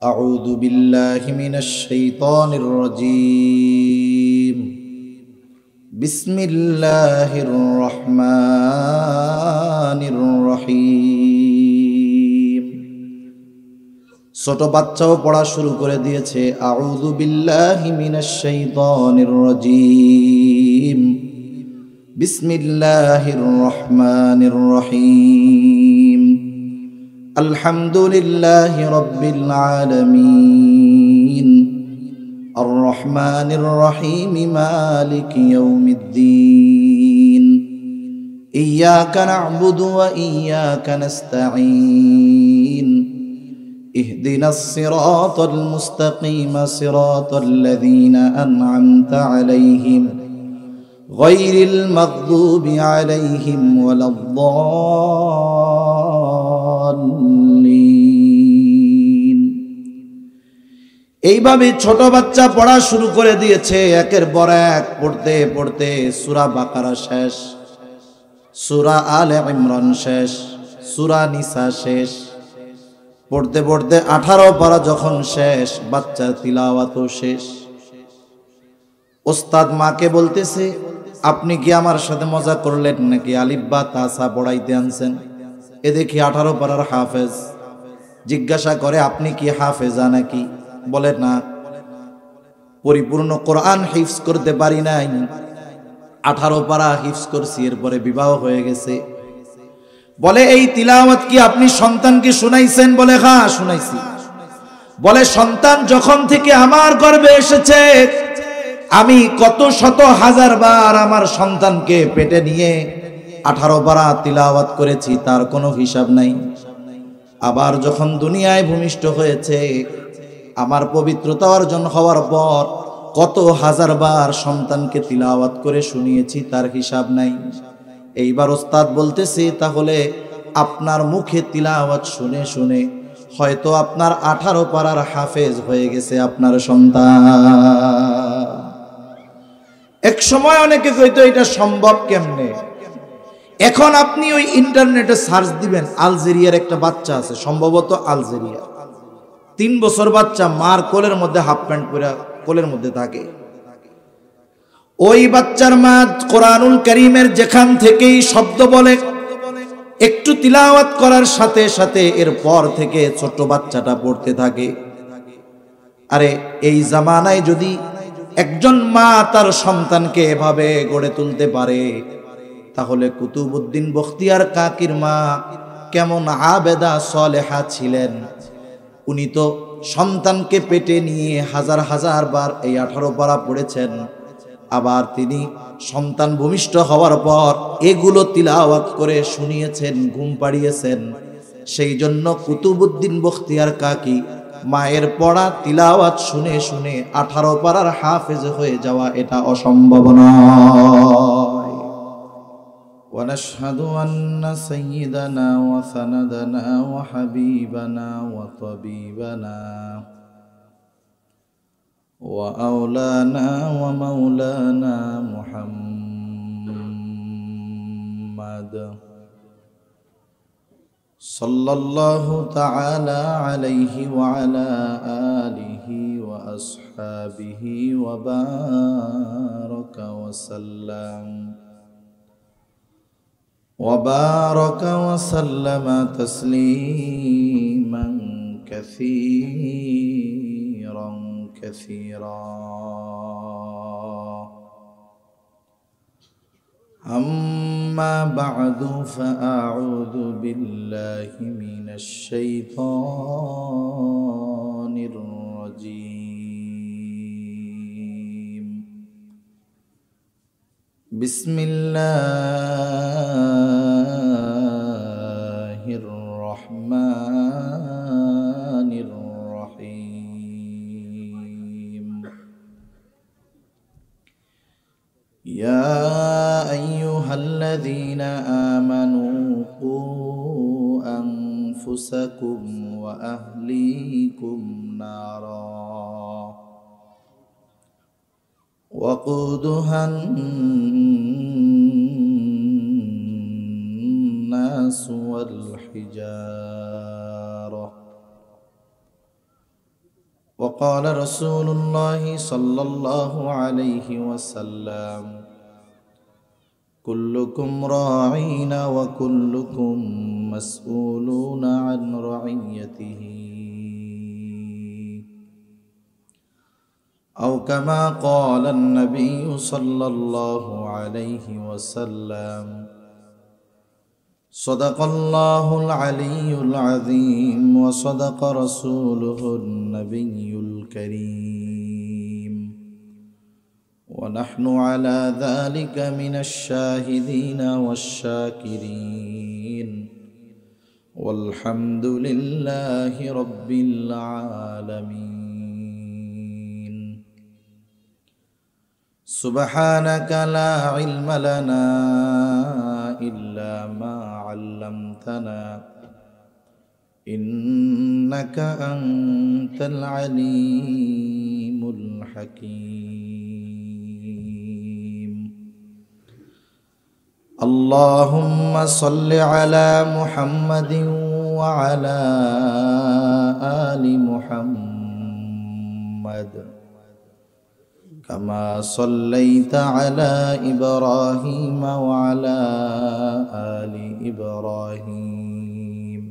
أعوذ بالله من الشيطان الرجيم بسم الله الرحمن الرحيم ছোট বাচ্চাও পড়া শুরু করে দিয়েছে আউযু বিল্লাহি মিনাশ শাইতানির রাজীম বিসমিল্লাহির রহমানির রহিম আলহামদুলিল্লাহি রাব্বিল আলামিন আর রহমানির রহিম মালিকি ইয়াউমিদ্দিন ইয়্যাকা না'বুদু ওয়া ইয়্যাকা নাস্তাঈন اهدنا الصراط المستقيم صراط الذين أنعمت عليهم غير المغضوب عليهم ولا الضالين এইভাবে ছোট বাচ্চা পড়া শুরু করে দিয়েছে একের পর এক পড়তে পড়তে সূরা বাকারা শেষ, সূরা আলে ইমরান শেষ, সূরা নিসা শেষ, পড়তে পড়তে 18 পারা যখন শেষ বাচ্চার তিলাওয়াতও শেষ। ওস্তাদ মাকে বলতেছে, আপনি কি আমার সাথে মজা করলেন নাকি আলিফ বা তাসা পড়াইতে আনছেন? এ দেখি 18 পারার হাফেজ। জিজ্ঞাসা করে, আপনি কি হাফেজা নাকি? বলে না, পরিপূর্ণ কোরআন হিফজ করতে পারি নাই, 18 পারা হিফজ করছি, এরপরে বিবাহ হয়ে গেছে। বলে, এই তিলাওয়াত কি আপনি সন্তানকে শুনাইছেন? বলে, হ্যাঁ শুনাইছি। বলে, সন্তান যখন থেকে আমার গর্ভে এসেছে আমি কত শত হাজার বার আমার সন্তানকে পেটে নিয়ে 18 পারা তিলাওয়াত করেছি, তার কোনো হিসাব নাই। আবার যখন দুনিয়ায় ভূমিষ্ঠ হয়েছে আমার পবিত্রতা অর্জন হওয়ার পর কত হাজার বার সন্তানকে তিলাওয়াত করে শুনিয়েছি, তার হিসাব নাই। এইবার ওস্তাদ বলতেছে, তাহলে আপনার মুখে তিলাওয়াত শুনে শুনে হয়তো আপনার 18 পারার হাফেজ হয়ে গেছে আপনার সন্তান। এক সময় অনেকে কইতো এটা সম্ভব কেমনে। এখন আপনি ওই ইন্টারনেটে সার্চ দিবেন, আলজেরিয়ার একটা বাচ্চা আছে, সম্ভবত আলজেরিয়া, 3 বছর বাচ্চা, মার কোলের মধ্যে হাফ প্যান্ট পরে কোলের মধ্যে থাকে। ওই বাচ্চার মা কোরআনুল কারীমের যেখান থেকেই শব্দ বলে একটু তিলাওয়াত করার সাথে সাথে এরপর থেকে ছোট বাচ্চাটা পড়তে থাকে। আরে এই জামানায় যদি একজন মা তার সন্তানকে এভাবে গড়ে তুলতে পারে, তাহলে কুতুবউদ্দিন বখতিয়ার কাকির মা কেমন আবেদা সলেহা ছিলেন। উনি তো সন্তানকে পেটে নিয়ে হাজার হাজার বার এই 18 পারা পড়েছেন। আবার তিনি সন্তান ভূমিষ্ঠ হওয়ার পর এগুলো তিলাওয়াত করে শুনিয়েছেন, ঘুম পাড়িয়েছেন। সেই জন্য কুতুবউদ্দিন বখতিয়ার কাকি মায়ের পড়া তিলাওয়াত শুনে শুনে 18 পারার হাফেজ হয়ে যাওয়া এটা অসম্ভব নয়। ونشهد أن سيدنا وسندنا وحبيبنا وطبيبنا وأولانا ومولانا محمد صلى الله تعالى عليه وعلى آله وأصحابه وبارك وسلم تسليما كثيرا أما بعد فأعوذ بالله من الشيطان الرجيم بسم الله الرحمن الرحيم يا أيها الذين آمنوا قوا أنفسكم وأهليكم نارا وقودها الناس والحجارة وقال رسول الله صلى الله عليه وسلم كلكم راعين وكلكم مسؤولون عن رعيته أو كما قال النبي صلى الله عليه وسلم صدق الله العلي العظيم وصدق رسوله النبي الكريم ونحن على ذلك من الشاهدين والشاكرين والحمد لله رب العالمين سبحانك لا علم لنا إلا ما علمتنا إنك أنت العليم الحكيم اللهم صل على محمد وعلى آل محمد كما صليت على إبراهيم وعلى آل إبراهيم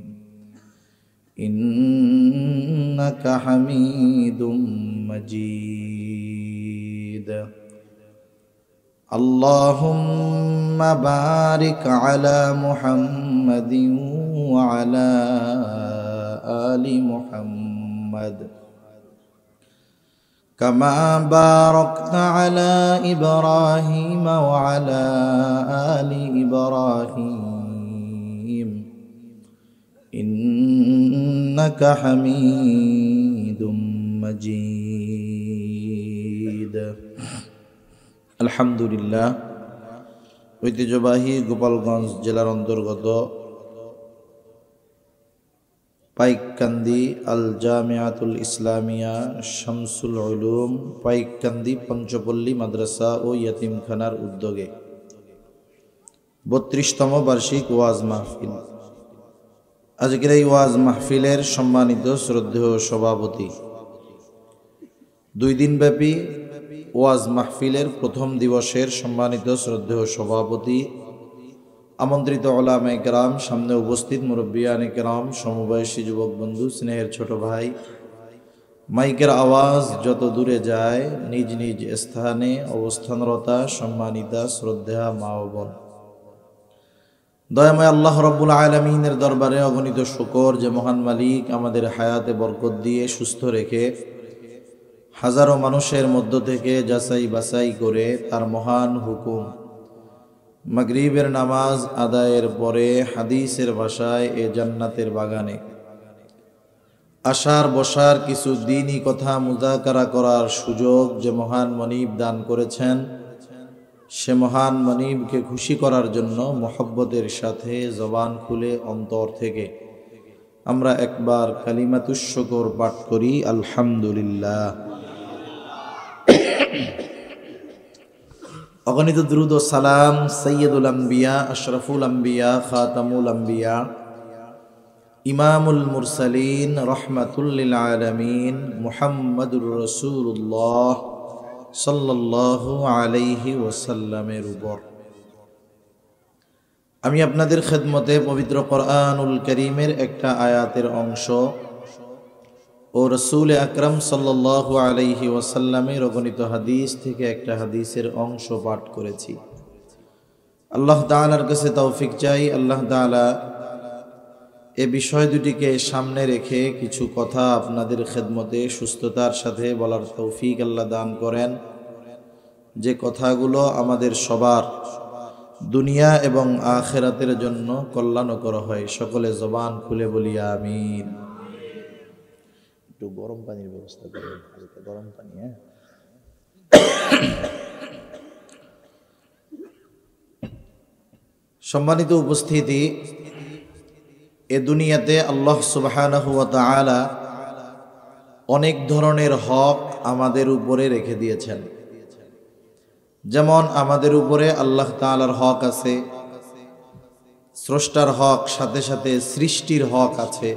إنك حميد مجيد اللهم بارك على محمد وعلى آل محمد كما باركت على إبراهيم وعلى آل إبراهيم إنك حميد مجيد الحمد لله ঐতিহ্যবাহী গোপালগঞ্জ জেলার অন্তর্গত পাইককান্দি আল জামিয়াতুল ইসলামিয়া শামসুল উলুম পাইককান্দি পঞ্চপল্লী মাদ্রাসা ও ইয়াতিমখানার উদ্যোগে 32তম বার্ষিক ওয়াজ মাহফিল। আজকের এই ওয়াজ মাহফিলের সম্মানিত শ্রদ্ধেয় সভাপতি, 2 দিনব্যাপী ওয়াজ মাহফিলের প্রথম দিবসের সম্মানিত শ্রদ্ধেয় সভাপতি, আমন্ত্রিত উলামায়ে কেরাম, সামনে উপস্থিত মুরব্বিয়ানে কেরাম, সমবয়সী যুবক বন্ধু, স্নেহের ছোট ভাই, মাইকের আওয়াজ যত দূরে যায় নিজ নিজ স্থানে অবস্থানরতা সম্মানিতা শ্রদ্ধা মা ও বোন, দয়াময় আল্লাহ রাব্বুল আলামিনের দরবারে অগণিত শুকর যে মহান মালিক আমাদের হায়াতে বরকত দিয়ে সুস্থ রেখে হাজারো মানুষের মধ্য থেকে যাচাই বাছাই করে তার মহান হুকুম মাগরিবের নামাজ আদায়ের পরে হাদিসের ভাষায় এ জান্নাতের বাগানে আসার বসার কিছু দ্বীনি কথা মুযাকারা করার সুযোগ যে মহান মনিব দান করেছেন, সে মহান মনিবকে খুশি করার জন্য মহব্বতের সাথে জবান খুলে অন্তর থেকে আমরা একবার কালিমাতুশ শুকর পাঠ করি, আলহামদুলিল্লাহ। অগণিত দুরূদ ও সালাম সাইয়্যিদুল আম্বিয়া, আশরাফুল আম্বিয়া, খাতামুল আম্বিয়া, ইমামুল মুরসালিন, রাহমাতুল লিল আলামিন মুহাম্মাদুর রাসূলুল্লাহ সাল্লাল্লাহু আলাইহি ওয়াসাল্লামের উপর। আমি আপনাদের খেদমতে পবিত্র কোরআনুল কারীমের একটা আয়াতের অংশ ও রাসূল আকরাম সাল্লাল্লাহু আলাইহি ওয়াসাল্লামের অগণিত হাদিস থেকে একটা হাদিসের অংশ পাঠ করেছি। আল্লাহ তাআলার কাছে তৌফিক চাই, আল্লাহ তাআলা এ বিষয় দুটিকে সামনে রেখে কিছু কথা আপনাদের খেদমতে সুস্থতার সাথে বলার তৌফিক আল্লাহ দান করেন, যে কথাগুলো আমাদের সবার দুনিয়া এবং আখিরাতের জন্য কল্যাণকর হয়। সকলে জবান খুলে বলি আমিন। একটু গরম পানির ব্যবস্থা করেন, গরম পানি। সম্মানিত উপস্থিতি, এ দুনিয়াতে আল্লাহ সুবহানাহু ওয়া তাআলা অনেক ধরনের হক আমাদের উপরে রেখে দিয়েছেন। যেমন আমাদের উপরে আল্লাহ তাআলার হক আছে, স্রষ্টার হক, সাথে সাথে সৃষ্টির হক আছে।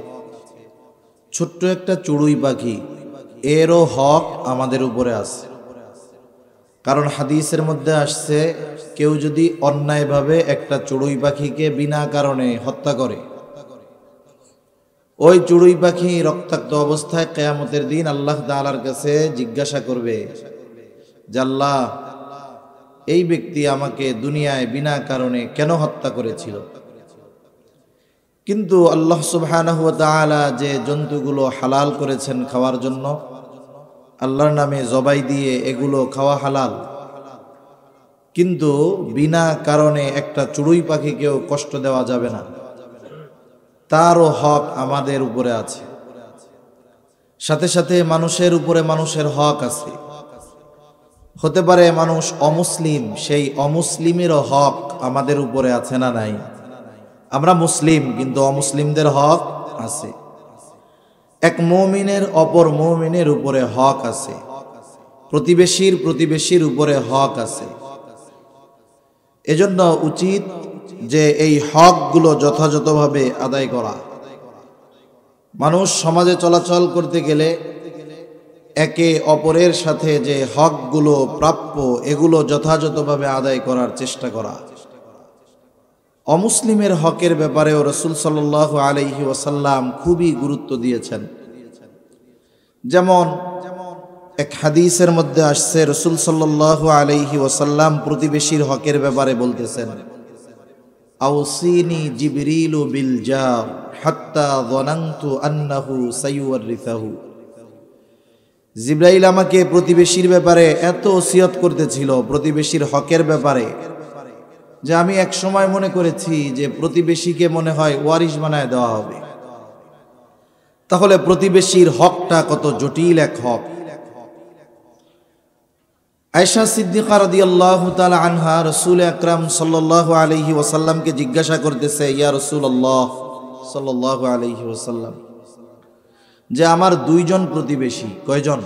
ছোট্ট একটা চড়ুই পাখি এরও হক আমাদের উপরে আছে। কারণ হাদিসের মধ্যে আসছে, কেউ যদি অন্যায়ভাবে একটা চড়ুই পাখিকে বিনা কারণে হত্যা করে, ওই চড়ুই পাখি রক্তাক্ত অবস্থায় কিয়ামতের দিন আল্লাহ তাআলার কাছে জিজ্ঞাসা করবে যে আল্লাহ, এই ব্যক্তি আমাকে দুনিয়ায় বিনা কারণে কেন হত্যা করেছিল। কিন্তু আল্লাহ সুবহানাহু ওয়া তাআলা যে জন্তুগুলো হালাল করেছেন খাওয়ার জন্য, আল্লাহর নামে জবাই দিয়ে এগুলো খাওয়া হালাল, কিন্তু বিনা কারণে একটা চড়ুই পাখিকেও কষ্ট দেওয়া যাবে না, তারও হক আমাদের উপরে আছে। সাথে সাথে মানুষের উপরে মানুষের হক আছে। হতে পারে মানুষ অমুসলিম, সেই অমুসলিমেরও হক আমাদের উপরে আছে না নাই? আমরা মুসলিম, কিন্তু অমুসলিমদের হক আছে। এক মুমিনের অপর মুমিনের উপরে হক আছে, প্রতিবেশীর উপরে হক আছে। এজন্য উচিত যে এই হকগুলো যথাযথভাবে আদায় করা। মানুষ সমাজে চলাচল করতে গেলে একে অপরের সাথে যে হকগুলো প্রাপ্য, এগুলো যথাযথভাবে আদায় করার চেষ্টা করা। অমুসলিমের হকের ব্যাপারেও রাসূল সাল্লাল্লাহু আলাইহি ওয়াসাল্লাম খুবই গুরুত্ব দিয়েছেন। যেমন এক হাদিসের মধ্যে আসছে, রাসূল সাল্লাল্লাহু আলাইহি ওয়াসাল্লাম প্রতিবেশীর হকের ব্যাপারে বলতেছেন, আউসিনি জিবরিলু বিল জার হাত্তা যানানতু আন্নাহু সাইয়ুরিসাহু। জিবরাইল আমাকে প্রতিবেশীর ব্যাপারে এত ওসিয়ত করতেছিল, প্রতিবেশীর হকের ব্যাপারে, যে আমি এক সময় মনে করেছি যে প্রতিবেশীকে মনে হয় ওয়ারিশ বানায় দেওয়া হবে। তাহলে প্রতিবেশীর হকটা কত জটিল এক হক। আয়েশা সিদ্দিকা রাদিয়াল্লাহু তাআলা আনহা রাসূল আকরাম সাল্লাল্লাহু আলাইহি ওয়াসাল্লামকে জিজ্ঞাসা করতেছে, ইয়া রাসূলুল্লাহ সাল্লাল্লাহু আলাইহি ওয়াসাল্লাম, যে আমার দুইজন প্রতিবেশী, কয়জন?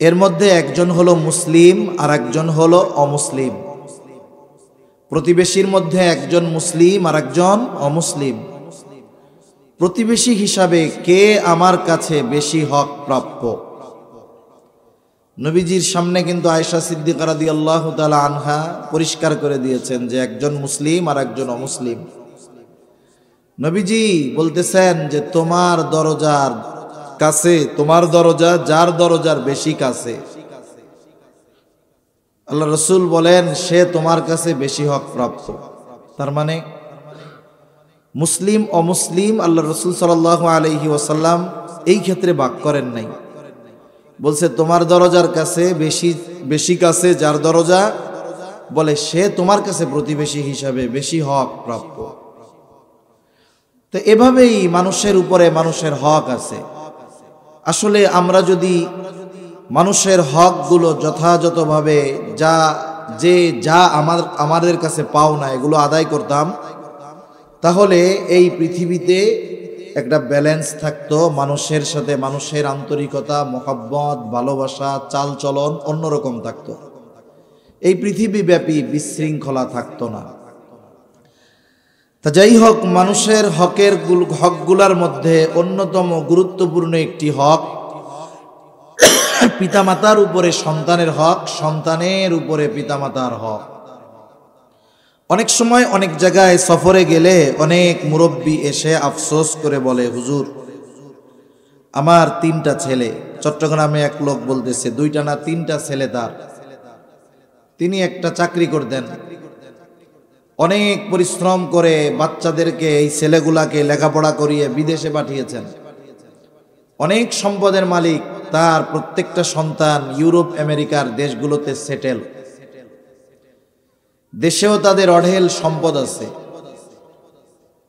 এর মধ্যে একজন হলো মুসলিম আর একজন হলো অমুসলিম। প্রতিবেশীর মধ্যে একজন মুসলিম আর একজন অমুসলিম। প্রতিবেশী হিসাবে কে আমার কাছে বেশি হক প্রাপ্য? নবীজির সামনে কিন্তু আয়েশা সিদ্দিকা রাদিয়াল্লাহু তাআলা আনহা পরিষ্কার করে দিয়েছেন যে একজন মুসলিম আর একজন অমুসলিম। নবীজি বলতেছেন যে তোমার দরজার কাছে, তোমার দরজা যার দরজার বেশি কাছে, আল্লাহ রাসূল বলেন সে তোমার কাছে বেশি হক প্রাপ্ত। তার মানে মুসলিম অমুসলিম আল্লাহ রাসূল সাল্লাল্লাহু আলাইহি ওয়াসাল্লাম এই ক্ষেত্রে ভাগ করেন নাই। বলছে তোমার দরজার কাছে বেশি কাছে যার দরজা, বলে সে তোমার কাছে প্রতিবেশী হিসাবে বেশি হক প্রাপ্য। তো এভাবেই মানুষের উপরে মানুষের হক আছে। আসলে আমরা যদি মানুষের হকগুলো যথাযথভাবে যা আমাদের কাছে পাও না এগুলো আদায় করতাম, তাহলে এই পৃথিবীতে একটা ব্যালেন্স থাকতো। মানুষের সাথে মানুষের আন্তরিকতা, মহব্বত, ভালোবাসা, চালচলন অন্যরকম থাকতো। এই পৃথিবীব্যাপী বিশৃঙ্খলা থাকতো না। তা যাই হোক, মানুষের হকগুলার মধ্যে অন্যতম গুরুত্বপূর্ণ একটি হক পিতামাতার উপরে সন্তানের হক, সন্তানের উপরে পিতামাতার হক। অনেক সময় অনেক জায়গায় সফরে গেলে অনেক মুরব্বী এসে আফসোস করে বলে, হুজুর আমার 3টা ছেলে। চট্টগ্রামে এক লোক বলতেছে 2টা না 3টা ছেলে তার। তিনি একটা চাকরি করতেন, অনেক পরিশ্রম করে বাচ্চাদেরকে, এই ছেলেগুলাকে লেখাপড়া করিয়ে বিদেশে পাঠিয়েছেন। অনেক সম্পদের মালিক, তার প্রত্যেকটা সন্তান ইউরোপ আমেরিকার দেশগুলোতে সেটেল। দেশেও তাদের অঢেল সম্পদ আছে।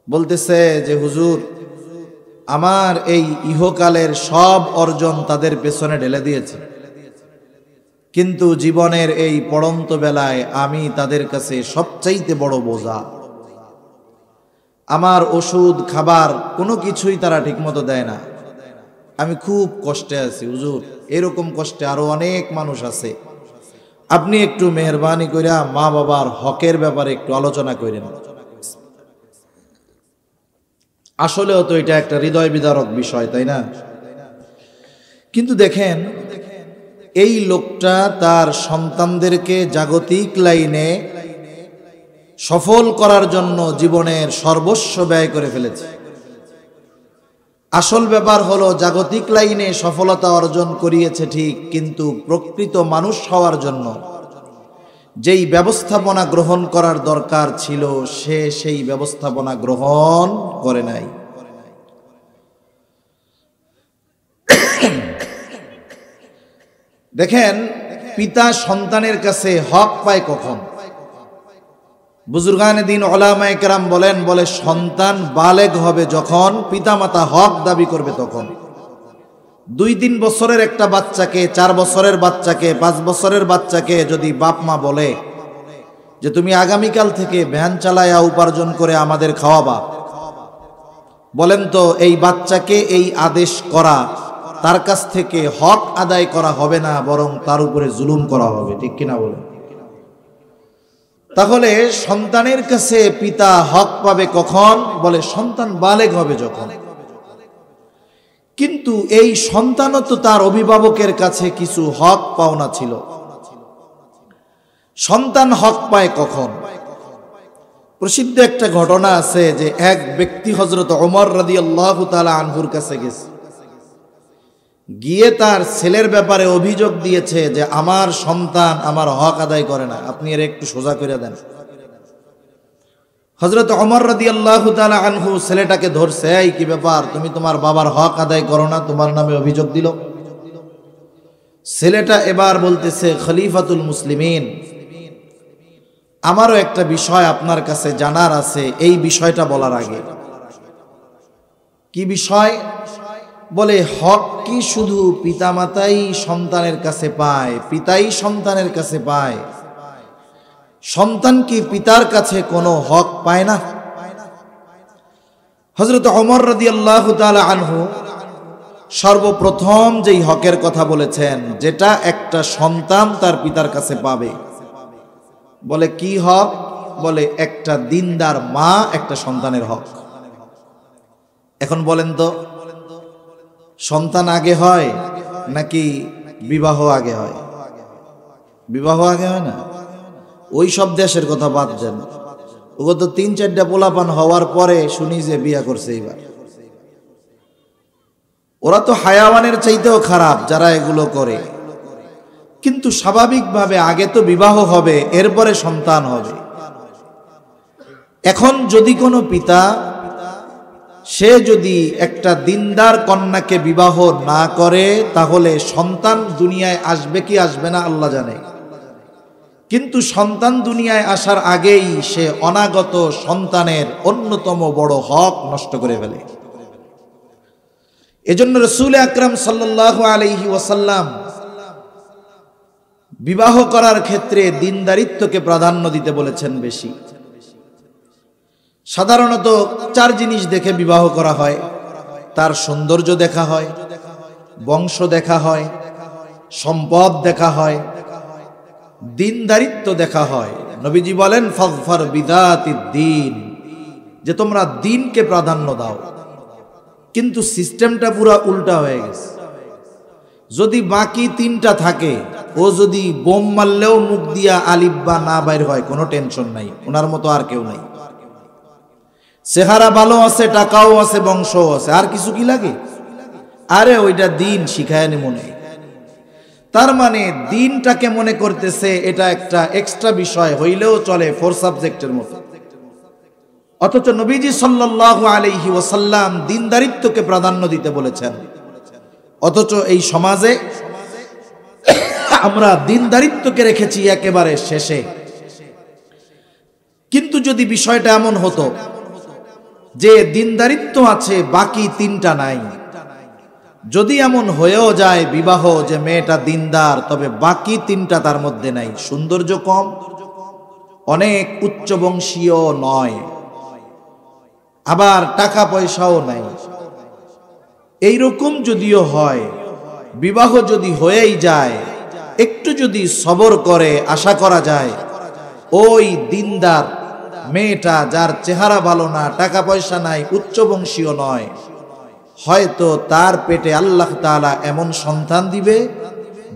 বলতেছে যে হুজুর আমার এই ইহকালের সব অর্জন তাদের পেছনে ঢেলে দিয়েছে, কিন্তু জীবনের এই পড়ন্ত বেলায় আমি তাদের কাছে সবচাইতে বড় বোঝা। আমার ওষুধ খাবার কোনো কিছুই তারা ঠিকমতো দেয় না। আমি খুব কষ্টে আছি হুজুর। এরকম কষ্টে আরো অনেক মানুষ আছে। আপনি একটু মেহরবানি কইরা মা বাবার হকের ব্যাপারে একটু আলোচনা করেন। আসলেও তো এটা একটা হৃদয় বিদারক বিষয়, তাই না? কিন্তু দেখেন, এই লোকটা তার সন্তানদেরকে জাগতিক লাইনে সফল করার জন্য জীবনের সর্বস্ব ব্যয় করে ফেলেছে। আসল ব্যাপার হলো, জাগতিক লাইনে সফলতা অর্জন করিয়েছে ঠিক, কিন্তু প্রকৃত মানুষ হওয়ার জন্য যেই ব্যবস্থাপনা গ্রহণ করার দরকার ছিল, সে সেই ব্যবস্থাপনা গ্রহণ করে নাই। দেখেন, পিতা সন্তানের কাছে হক পায় কখন? বুজুর্গানে দিন ওলামায়ে কেরাম বলে সন্তান বালেগ হবে যখন, পিতামাতা হক দাবি করবে তখন। 2-3 বছরের একটা বাচ্চাকে, 4 বছরের বাচ্চাকে, 5 বছরের বাচ্চাকে যদি বাপ মা বলে যে তুমি আগামীকাল থেকে ভ্যান চালায়া উপার্জন করে আমাদের খাওয়াবা, বলেন তো এই বাচ্চাকে এই আদেশ করা, তার কাছ থেকে হক আদায় করা হবে না, বরং তার উপরে জুলুম করা হবে, ঠিক কিনা বলেন? তাহলে সন্তানের কাছে পিতা হক পাবে কখন? বলে সন্তান বালেগ হবে যখন। কিন্তু এই সন্তানও তো তার অভিভাবকের কাছে কিছু হক পাওনা ছিল। সন্তান হক পায় কখন? প্রসিদ্ধ একটা ঘটনা আছে যে এক ব্যক্তি হযরত ওমর রাদিয়াল্লাহু তাআলা আনহুর কাছে গেছে, গিয়ে তার ছেলের ব্যাপারে অভিযোগ দিয়েছে যে আমার সন্তান আমার হক আদায় করে না, আপনি এর একটু সোজা করে দেন। হযরত ওমর রাদিয়াল্লাহু তাআলা আনহু ছেলেটাকে ধরছে, এই কি ব্যাপার, তুমি তোমার বাবার হক আদায় করো না, তোমার নামে অভিযোগ দিল। ছেলেটা এবার বলতেছে, খলিফাতুল মুসলিমিন, আমারও একটা বিষয় আপনার কাছে জানার আছে, এই বিষয়টা বলার আগে। কি বিষয়? বলে হক কি শুধু পিতামাতাই সন্তানের কাছে পায়, পিতাই সন্তানের কাছে পায়? সন্তান কি পিতার কাছে কোনো হক পায় না? হযরত ওমর রাদিয়াল্লাহু তাআলা আনহু সর্বপ্রথম যেই হকের কথা বলেছেন, যেটা একটা সন্তান তার পিতার কাছে পাবে, বলে কি হক? বলে একটা দিনদার মা একটা সন্তানের হক। এখন বলেন তো, সন্তান আগে হয় নাকি বিবাহ আগে হয়? বিবাহ আগে হয় না? ওই সব দেশের কথা বাদ দেন, ওগো তো 3-4টা পোলাপান হওয়ার পরে শুনি যে বিয়া করছে। এবার ওরা তো হায়াওয়ানের চাইতেও খারাপ যারা এগুলো করে। কিন্তু স্বাভাবিকভাবে আগে তো বিবাহ হবে, এরপরে সন্তান হবে। এখন যদি কোনো পিতা, সে যদি একটা দিনদার কন্যাকে বিবাহ না করে, তাহলে সন্তান দুনিয়ায় আসবে কি আসবে না আল্লাহ জানে। কিন্তু সন্তান দুনিয়ায় আসার আগেই সে অনাগত সন্তানের অন্যতম বড় হক নষ্ট করে ফেলে। এজন্য রাসূল আকরাম সাল্লাল্লাহু আলাইহি ওয়াসাল্লাম বিবাহ করার ক্ষেত্রে দিনদারিত্বকে প্রাধান্য দিতে বলেছেন বেশি। সাধারণত 4 জিনিস দেখে বিবাহ করা হয়। তার সৌন্দর্য দেখা হয়, বংশ দেখা হয়, সম্পদ দেখা হয়, দিনদারিত্ব দেখা হয়। নবীজি বলেন ফাযফার বিযাতিদ দ্বীন, যে তোমরা দ্বীনকে প্রাধান্য দাও। কিন্তু সিস্টেমটা পুরো উল্টা হয়ে গেছে। যদি বাকি 3টা থাকে, ও যদি বোম মারলেও মুখ দিয়া আলিফ বা না বাইর হয়, কোনো টেনশন নাই, ওনার মতো আর কেউ নাই। চেহারা ভালো আছে, টাকাও আছে, বংশও আছে, আর কিছু কি লাগে? আরে ওইটা দিন শিখায়নি মনে। তার মানে দিনটাকে মনে করতেছে এটা একটা এক্সট্রা বিষয়, হইলেও চলে, 4 সাবজেক্টের মতো। অথচ নবীজি সাল্লাল্লাহু আলাইহি ওয়াসাল্লাম দিনদারিত্বকে প্রাধান্য দিতে বলেছেন। অথচ এই সমাজে আমরা দিনদারিত্বকে রেখেছি একেবারে শেষে। কিন্তু যদি বিষয়টা এমন হতো যে দিনদারিত্ব আছে, বাকি 3টা নাই, যদি এমন হয়েও যায় বিবাহ যে মেয়েটা দিনদার, তবে বাকি 3টা তার মধ্যে নাই, সৌন্দর্য কম, অনেক উচ্চবংশীয় নয়, আবার টাকা পয়সাও নাই, এইরকম যদিও হয়, বিবাহ যদি হয়েই যায়, একটু যদি সবর করে আশা করা যায় ওই দিনদার মেয়েটা, যার চেহারা ভালো না, টাকা পয়সা নাই, উচ্চবংশীয় নয়, হয়তো তার পেটে আল্লাহ তাআলা এমন সন্তান দিবে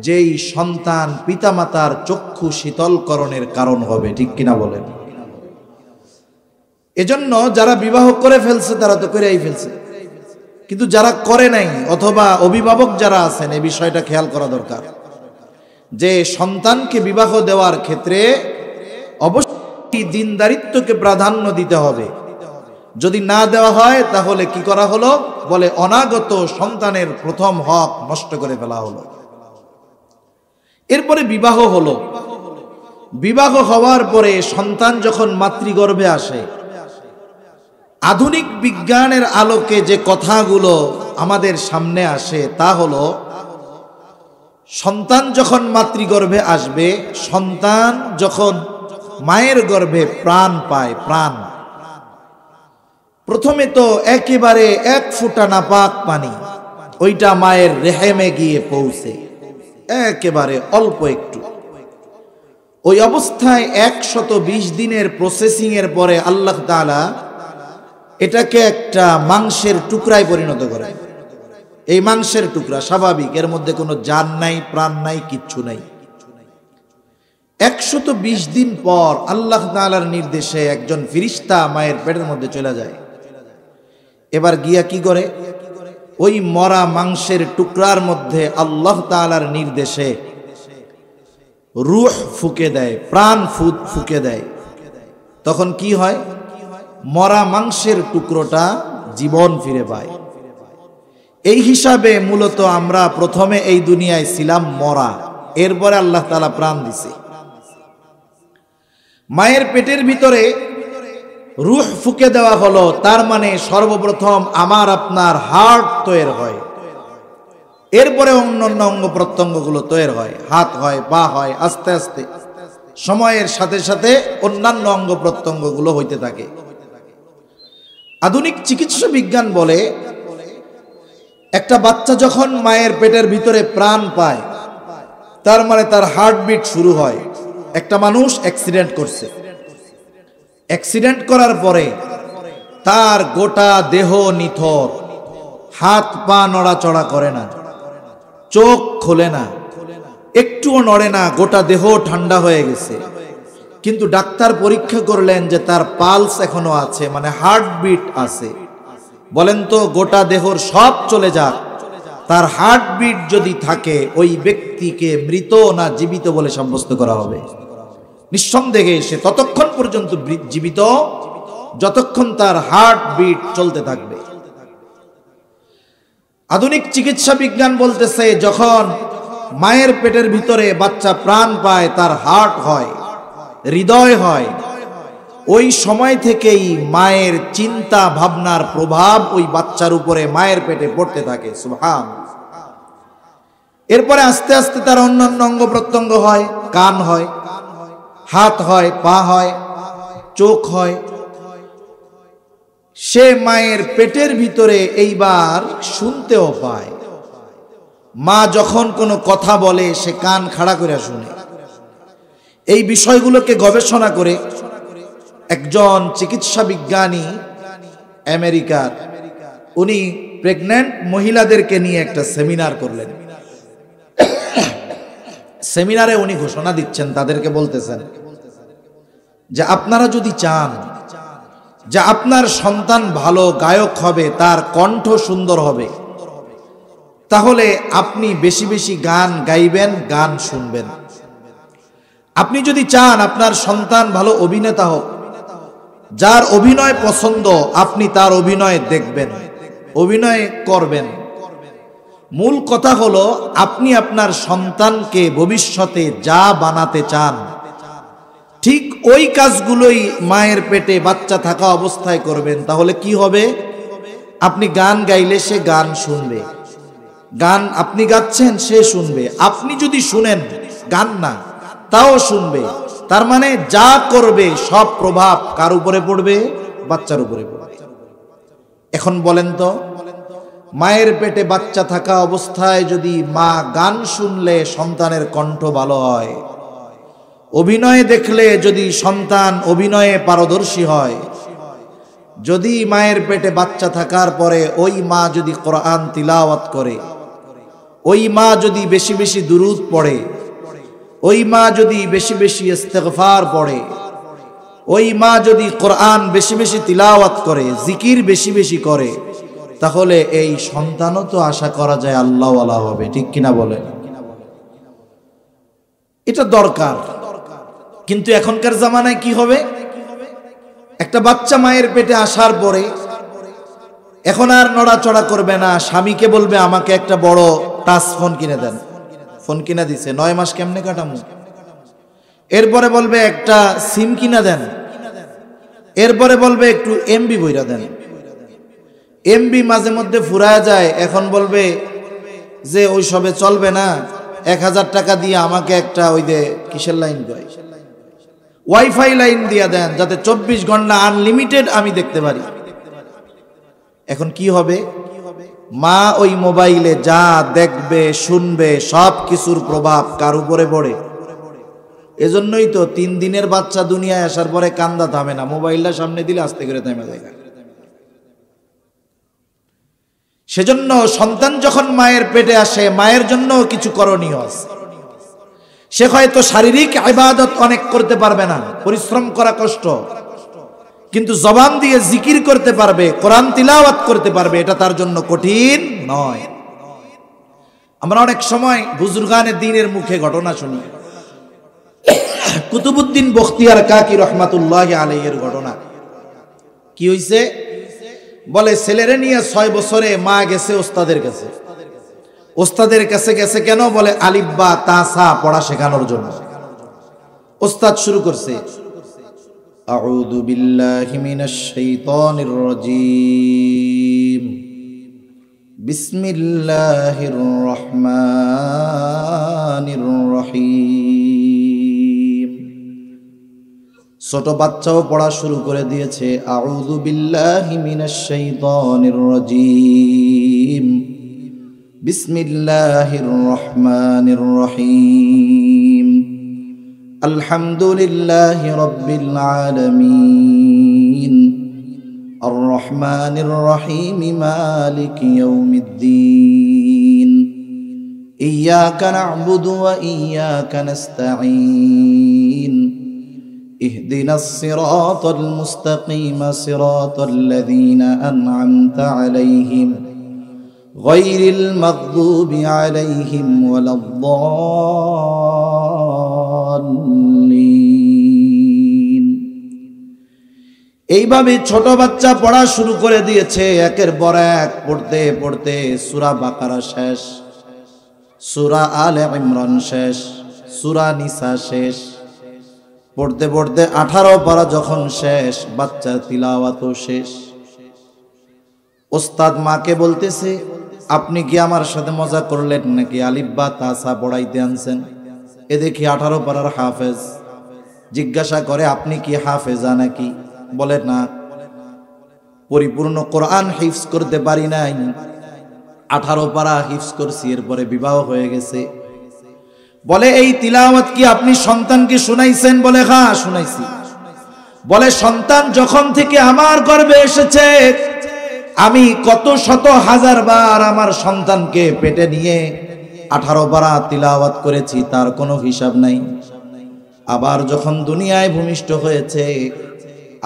যেই সন্তান পিতামাতার চক্ষু শীতলকরণের কারণ হবে, ঠিক কিনা বলেন? এজন্য যারা বিবাহ করে ফেলছে তারা তো করেই ফেলছে, কিন্তু যারা করে নাই অথবা অভিভাবক যারা আছেন এই বিষয়টা খেয়াল করা দরকার যে সন্তানকে বিবাহ দেওয়ার ক্ষেত্রে অবশ্যই দিনদারিত্বকে প্রাধান্য দিতে হবে। যদি না দেওয়া হয় তাহলে কি করা হলো? বলে অনাগত সন্তানের প্রথম হক নষ্ট করে ফেলা হলো। এরপরে বিবাহ হলো। বিবাহ হওয়ার পরে সন্তান যখন মাতৃগর্ভে আসে, আধুনিক বিজ্ঞানের আলোকে যে কথাগুলো আমাদের সামনে আসে তা হলো, সন্তান যখন মাতৃগর্ভে আসবে, সন্তান যখন মায়ের গর্ভে প্রাণ পায়, প্রাণ প্রথমে তো একেবারে এক ফোঁটা নাপাক পানি ওইটা মায়ের রেহেমে গিয়ে পৌঁছে, একেবারে অল্প একটু। ওই অবস্থায় 120 দিনের প্রসেসিং এর পরে আল্লাহ তাআলা এটাকে একটা মাংসের টুকরায় পরিণত করে। এই মাংসের টুকরা স্বাভাবিক, এর মধ্যে কোনো জান নাই, প্রাণ নাই, কিচ্ছু নাই। 120 দিন পর আল্লাহ তাআলার নির্দেশে একজন ফেরেশতা মায়ের পেটের মধ্যে চলে যায়। এবার গিয়া কি করে? ওই মরা মাংসের টুকরার মধ্যে আল্লাহ তাআলার নির্দেশে রূহ ফুঁকে দেয়, প্রাণ ফুঁকে দেয়। তখন কি হয়? মরা মাংসের টুকরোটা জীবন ফিরে পায়। এই হিসাবে মূলত আমরা প্রথমে এই দুনিয়ায় ছিলাম মরা, এরপরে আল্লাহ তাআলা প্রাণ দিছে। মায়ের পেটের ভিতরে রূহ ফুঁকে দেওয়া হলো, তার মানে সর্বপ্রথম আমার আপনার হার্ট তৈরি হয়, এরপরে অন্যান্য অঙ্গ প্রত্যঙ্গগুলো তৈরি হয়, হাত হয়, পা হয়, আস্তে আস্তে সময়ের সাথে সাথে অন্যান্য অঙ্গ প্রত্যঙ্গগুলো হইতে থাকে। আধুনিক চিকিৎসা বিজ্ঞান বলে একটা বাচ্চা যখন মায়ের পেটের ভিতরে প্রাণ পায় তার মানে তার হার্টবিট শুরু হয়। একটা মানুষ অ্যাক্সিডেন্ট করছে, অ্যাক্সিডেন্ট করার পরে তার গোটা দেহ নিথর, হাত পা নড়াচড়া করে না, চোখ খোলে না, একটুও নড়ে না, গোটা দেহ ঠান্ডা হয়ে গেছে। কিন্তু ডাক্তার পরীক্ষা করলেন যে তার পালস এখনো আছে, মানে হার্টবিট আছে। বলেন তো, গোটা দেহর সব চলে যাক, তার হার্টবিট যদি থাকে ওই ব্যক্তিকে মৃত না জীবিত বলে সাব্যস্ত করা হবে? নিঃসন্দেহে সে ততক্ষণ পর্যন্ত জীবিত যতক্ষণ তার হার্টবিট চলতে থাকবে। আধুনিক চিকিৎসা বিজ্ঞান বলতেছে যখন মায়ের পেটের ভিতরে বাচ্চা প্রাণ পায়, তার হার্ট হয়, হৃদয় হয়, ওই সময় থেকেই মায়ের চিন্তা ভাবনার প্রভাব ওই বাচ্চার উপরে মায়ের পেটে পড়তে থাকে। সুবহানাল্লাহ। এরপরে আস্তে আস্তে তার অন্যান্য অঙ্গ প্রত্যঙ্গ হয়, কান হয়, হাত হয়, পা হয়, চোখ হয়। সে মায়ের পেটের ভিতরে এইবার শুনতেও পায়। মা যখন কোনো কথা বলে সে কান খাড়া করে শুনে। এই বিষয়গুলোকে গবেষণা করে একজন চিকিৎসা বিজ্ঞানী আমেরিকার, উনি প্রেগন্যান্ট মহিলাদেরকে নিয়ে একটা সেমিনার করলেন। সেমিনারে উনি ঘোষণা দিচ্ছেন, তাদেরকে বলতেছেন যে আপনারা যদি চান যে আপনার সন্তান ভালো গায়ক হবে, তার কণ্ঠ সুন্দর হবে, তাহলে আপনি বেশি বেশি গান গাইবেন, গান শুনবেন। আপনি যদি চান আপনার সন্তান ভালো অভিনেতা হোক, যার অভিনয় পছন্দ আপনি তার অভিনয় দেখবেন, অভিনয় করবেন। মূল কথা হলো আপনি আপনার সন্তানকে ভবিষ্যতে যা বানাতে চান ঠিক ওই কাজগুলোই মায়ের পেটে বাচ্চা থাকা অবস্থায় করবেন। তাহলে কি হবে? আপনি গান গাইলে সে গান শুনবে, গান আপনি গাচ্ছেন সে শুনবে, আপনি যদি শুনেন গান না তাও শুনবে। তার মানে যা করবে সব প্রভাব কার উপরে পড়বে? বাচ্চার উপরে পড়বে। এখন বলেন তো, মায়ের পেটে বাচ্চা থাকা অবস্থায় যদি মা গান শুনলে সন্তানের কণ্ঠ ভালো হয়, অভিনয় দেখলে যদি সন্তান অভিনয়ে পারদর্শী হয়, যদি মায়ের পেটে বাচ্চা থাকার পরে ওই মা যদি কোরআন তিলাওয়াত করে, ওই মা যদি বেশি বেশি দুরূদ পড়ে, ওই মা যদি বেশি বেশি ইস্তিগফার পড়ে, ওই মা যদি কোরআন বেশি বেশি তিলাওয়াত করে, জিকির বেশি বেশি করে, তাহলে এই সন্তানও তো আশা করা যায় আল্লাহওয়ালা হবে। ঠিক কিনা বলেন? এটা দরকার। কিন্তু এখনকার জামানায় কি হবে, একটা বাচ্চা মায়ের পেটে আসার পরে এখন আর নড়াচড়া করবে না, স্বামীকে বলবে আমাকে একটা বড় টাচ ফোন কিনে দেন। ফোন কিনা দিছে, 9 মাস কেমনে কাটামু? এরপরে বলবে একটা সিম কিনা দেন, এরপরে বলবে একটু এমবি বইরা দেন। এমবি মাঝে মধ্যে ফুরায় যায়, এখন বলবে যে ওই সবে চলবে না, 1000 টাকা দিয়ে আমাকে একটা ওই যে কিসের লাইন কয়, ওয়াইফাই লাইন দিয়া দেন, যাতে 24 ঘন্টা আনলিমিটেড আমি দেখতে পারি। এখন কি হবে, মা ওই মোবাইলে যা দেখবে শুনবে সব কিছুর প্রভাব কার উপরে পড়ে? এজন্যই তো 3 দিনের বাচ্চা দুনিয়ায় আসার পরে কান্দা থামে না, মোবাইলটা সামনে দিলে আস্তে করে থেমে যায়। সেজন্য সন্তান যখন মায়ের পেটে আসে, মায়ের জন্য কিছু করণীয় আছে। সে হয়তো শারীরিক ইবাদত অনেক করতে পারবে না, পরিশ্রম করা কষ্ট, কিন্তু জবান দিয়ে জিকির করতে পারবে, কোরআন তিলাওয়াত করতে পারবে, এটা তার জন্য কঠিন নয়। আমরা অনেক সময় বুজুর্গানে দ্বীনের মুখে ঘটনা শুনি। কুতুবউদ্দিন বখতিয়ার কাকি রহমাতুল্লাহি আলাইহির ঘটনা। কি হইছে? বলে ছেলেরে নিয়ে 6 বছরে মা গেছে ওস্তাদের কাছে। ওস্তাদের কাছে গেছে কেন? বলে আলিফ বা তা সা পড়া শেখানোর জন্য। ওস্তাদ শুরু করছে, আউযু বিল্লাহি মিনাশ শাইতানির রাজীম, বিসমিল্লাহির রহমানির রহিম। ছোট বাচ্চাও পড়া শুরু করে দিয়েছে, আউযু বিল্লাহি মিনাশ শাইতানির রাজীম, বিসমিল্লাহির রহমানির রহিম, আলহামদুলিল্লাহি রাব্বিল আলামিন, আর রহমানির রহিম, মালিকি ইয়াউমিদ্দিন, ইয়্যাকা না'বুদু ওয়া ইয়্যাকা নাস্তাঈন, ইহদিনাস সিরাতাল মুস্তাকিম, সিরাতাল লাযীনা আন'আমতা আলাইহিম গায়রিল মাগদুবি আলাইহিম ওয়ালাদ-দাল্লিন। এইভাবে ছোট বাচ্চা পড়া শুরু করে দিয়েছে। একের পর এক পড়তে পড়তে সূরা বাকারা শেষ, সূরা আলে ইমরান শেষ, সূরা নিসা শেষ, পড়তে পড়তে 18 পারা যখন শেষ, বাচ্চার তিলাওয়াতও শেষ। ওস্তাদ মাকে বলতেছে, আপনি কি আমার সাথে মজা করলেন নাকি? আলিফ বা তা সা পড়াইতে আনছেন? এ দেখি 18 পারার হাফেজ। জিজ্ঞাসা করে, আপনি কি হাফেজা নাকি? বলে না, পরিপূর্ণ কোরআন হিফজ করতে পারি নাই, 18 পারা হিফজ করছি, এরপরে বিবাহ হয়ে গেছে। বলে এই তিলাওয়াত কি আপনি সন্তানকে শুনাইছেন? বলে হ্যাঁ শুনাইছি। বলে সন্তান যখন থেকে আমার গর্ভে এসেছে, আমি কত শত হাজার বার আমার সন্তানকে পেটে নিয়ে 18 পারা তিলাওয়াত করেছি, তার কোনো হিসাব নাই। আবার যখন দুনিয়ায় ভূমিষ্ঠ হয়েছে,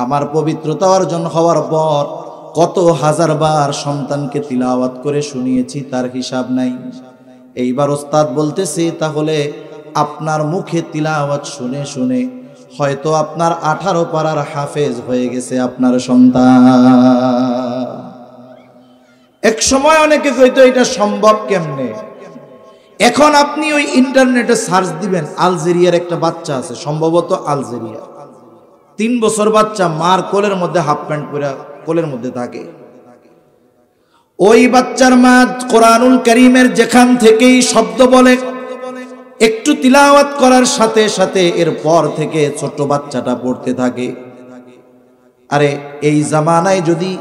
আমার পবিত্রতা অর্জন হওয়ার পর কত হাজার বার সন্তানকে তিলাওয়াত করে শুনিয়েছি, তার হিসাব নাই। এইবার ওস্তাদ বলতেছে, তাহলে আপনার মুখে তিলাওয়াত শুনে শুনে হয়তো আপনার 18 পারার হাফেজ হয়ে গেছে আপনার সন্তান। এক সময় অনেকে কইতো এটা সম্ভব কেমনে। এখন আপনি ওই ইন্টারনেটে সার্চ দিবেন, আলজেরিয়ার একটা বাচ্চা আছে, সম্ভবত আলজেরিয়া, 3 বছর বাচ্চা, মার কোলের মধ্যে হাফ প্যান্ট পরে কোলের মধ্যে থাকে। ওই বাচ্চার মা কোরআনুল কারীমের যেখান থেকেই শব্দ বলে, একটু তিলাওয়াত করার সাথে সাথে এরপর থেকে ছোট বাচ্চাটা পড়তে থাকে। আরে এই জামানায় যদি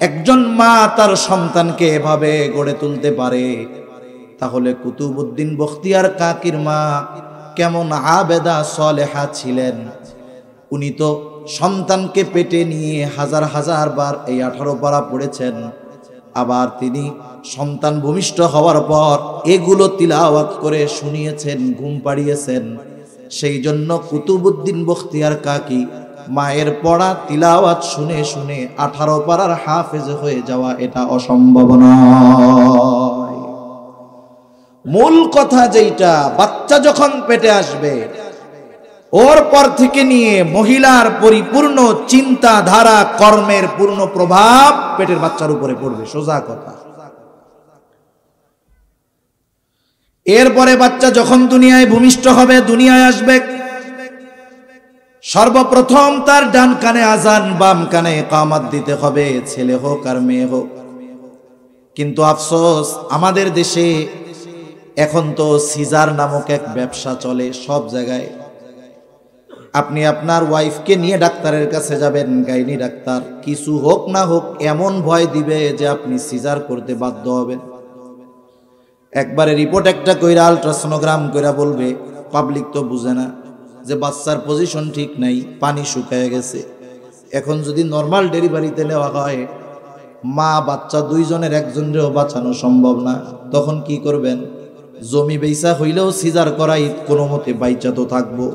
একজন মা তার সন্তানকে এভাবে গড়ে তুলতে পারে, তাহলে কুতুবউদ্দিন বখতিয়ার কাকির মা কেমন আবেদা সলেহা ছিলেন। উনি তো সন্তানকে পেটে নিয়ে হাজার হাজার বার এই 18 পারা পড়েছেন। আবার তিনি সন্তান ভূমিষ্ঠ হওয়ার পর এগুলো তিলাওয়াত করে শুনিয়েছেন, ঘুম পাড়িয়েছেন। সেই জন্য কুতুবউদ্দিন বখতিয়ার কাকি মায়ের পড়া তিলাওয়াত শুনে শুনে 18 পারার হাফেজ হয়ে যাওয়া এটা অসম্ভব নয়। মূল কথা যেটা, বাচ্চা যখন পেটে আসবে ওর পর থেকে নিয়ে মহিলার পরিপূর্ণ চিন্তা ধারা কর্মের পূর্ণ প্রভাব পেটের বাচ্চার উপরে পড়বে, সোজা কথা। এরপরে বাচ্চা যখন দুনিয়ায় ভূমিষ্ঠ হবে, দুনিয়ায় আসবে, সর্বপ্রথম তার ডান কানে আজান, বাম কানে ইকামত দিতে হবে, ছেলে হোক আর মেয়ে হোক। কিন্তু আফসোস, আমাদের দেশে এখন তো সিজার নামক এক ব্যবসা চলে সব জায়গায়। আপনি আপনার ওয়াইফকে নিয়ে ডাক্তারের কাছে যাবেন, গাইনি ডাক্তার কিছু হোক না হোক এমন ভয় দিবে যে আপনি সিজার করতে বাধ্য হবেন। একবারে রিপোর্ট একটা কইরা আলট্রাসোনোগ্রাম কইরা বলবে, পাবলিক তো বুঝে না যে বাচ্চার পজিশন ঠিক নাই, পানি শুকায় গেছে। এখন যদি নর্মাল ডেলিভারিতে নেওয়া হয়, মা বাচ্চা দুইজনের একজনেরও বাঁচানো সম্ভব না। তখন কি করবেন? জমি বেচা হইলেও সিজার করাই, কোনো মতে বাইচা তো থাকবো।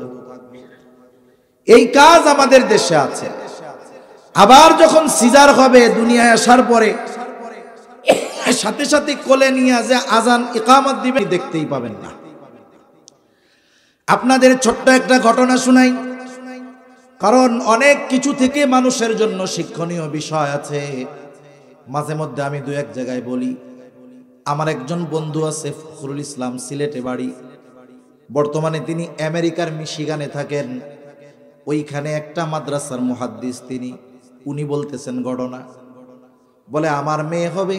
এই কাজ আমাদের দেশে আছে। আবার যখন সিজার হবে, দুনিয়ায় আসার পরে সাথে সাথে কোলে নিয়ে যে আজান ইকামত দিবে, দেখতেই পাবেন না। আপনাদের ছোট্ট একটা ঘটনা শুনাই, কারণ অনেক কিছু থেকে মানুষের জন্য শিক্ষণীয় বিষয় আছে। মাঝে মধ্যে আমি দু এক জায়গায় বলি। আমার একজন বন্ধু আছে, ফখরুল ইসলাম, সিলেটে বাড়ি। বর্তমানে তিনি আমেরিকার মিশিগানে থাকেন। ওইখানে একটা মাদ্রাসার মুহাদ্দিস তিনি। উনি বলতেছেন ঘটনা, বলে আমার মেয়ে হবে,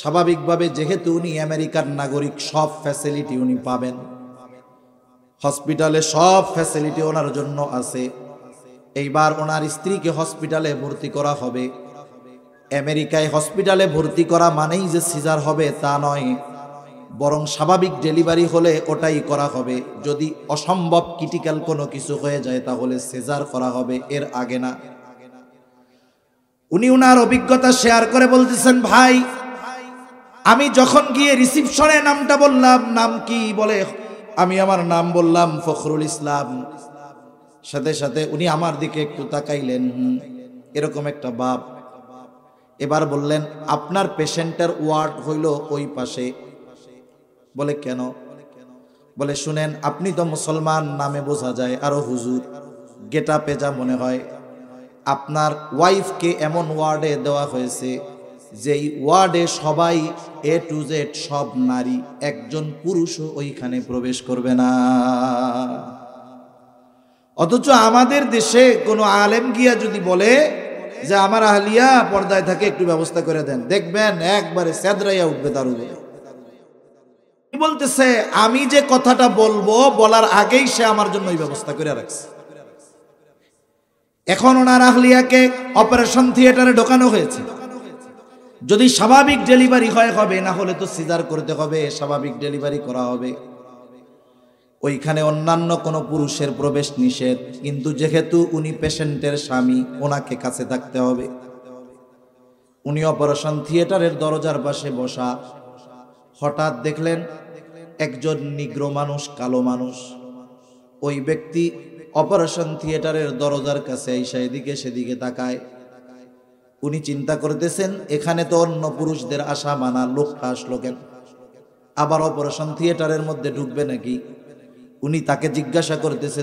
স্বাভাবিকভাবে যেহেতু উনি আমেরিকার নাগরিক, সব ফ্যাসিলিটি উনি পাবেন। হসপিটালে সব ফ্যাসিলিটি ওনার জন্য আছে। এইবার ওনার স্ত্রীকে হসপিটালে ভর্তি করা হবে। আমেরিকায় হসপিটালে ভর্তি করা মানেই যে সিজার হবে তা নয়, বরং স্বাভাবিক ডেলিভারি হলে ওটাই করা হবে। যদি অসম্ভব ক্রিটিক্যাল কোনো কিছু হয়ে যায় তাহলে সিজার করা হবে, এর আগে না। উনি ওনার অভিজ্ঞতা শেয়ার করে বলতেছেন, ভাই আমি যখন গিয়ে রিসিপশনে নামটা বললাম, নাম কি? বলে আমি আমার নাম বললাম ফখরুল ইসলাম। সাথে সাথে উনি আমার দিকে একটু তাকাইলেন, এরকম একটা ভাব। এবার বললেন, আপনার পেশেন্টের ওয়ার্ড হইল ওই পাশে। বলে কেন? বলে শুনেন, আপনি তো মুসলমান, নামে বোঝা যায়, আরো হুজুর, গেটা পেজা মনে হয়। আপনার ওয়াইফকে এমন ওয়ার্ডে দেওয়া হয়েছে যেই ওয়ার্ডে সবাই এ টু জেড সব নারী, একজন পুরুষও ওইখানে প্রবেশ করবে না। অথচ আমাদের দেশে কোনো আলেম গিয়া যদি বলে যে আমার আহলিয়া পর্দায় থাকে, একটু ব্যবস্থা করে দেন, দেখবেন একবারে সেদরাইয়া উঠবে তার উপরে। বলতেছে আমি যে কথাটা বলবো বলার আগেই সে আমার জন্য ওই ব্যবস্থা করে রাখছে। এখন ওনার আহলিয়াকে অপারেশন থিয়েটারে ঢোকানো হয়েছে। যদি স্বাভাবিক ডেলিভারি হয় হবে, না হলে তো সিজার করতে হবে, স্বাভাবিক ডেলিভারি করা হবে। ওইখানে অন্যান্য কোনো পুরুষের প্রবেশ নিষেধ, কিন্তু যেহেতু উনি পেশেন্টের স্বামী, ওনাকে কাছে থাকতে হবে। উনি অপারেশন থিয়েটারের দরজার পাশে বসা। হঠাৎ দেখলেন একজন নিগ্রো মানুষ, কালো মানুষ। ওই ব্যক্তি অপারেশন থিয়েটারের দরজার কাছে এসে এদিকে সেদিকে তাকায়। উনি চিন্তা করতেছেন, এখানে তো অন্য পুরুষদের আসা মানা, লোকটা আসলো কেন? আবার অপারেশন থিয়েটারের মধ্যে ঢুকবে নাকি? উনি তাকে জিজ্ঞাসা করতেছে,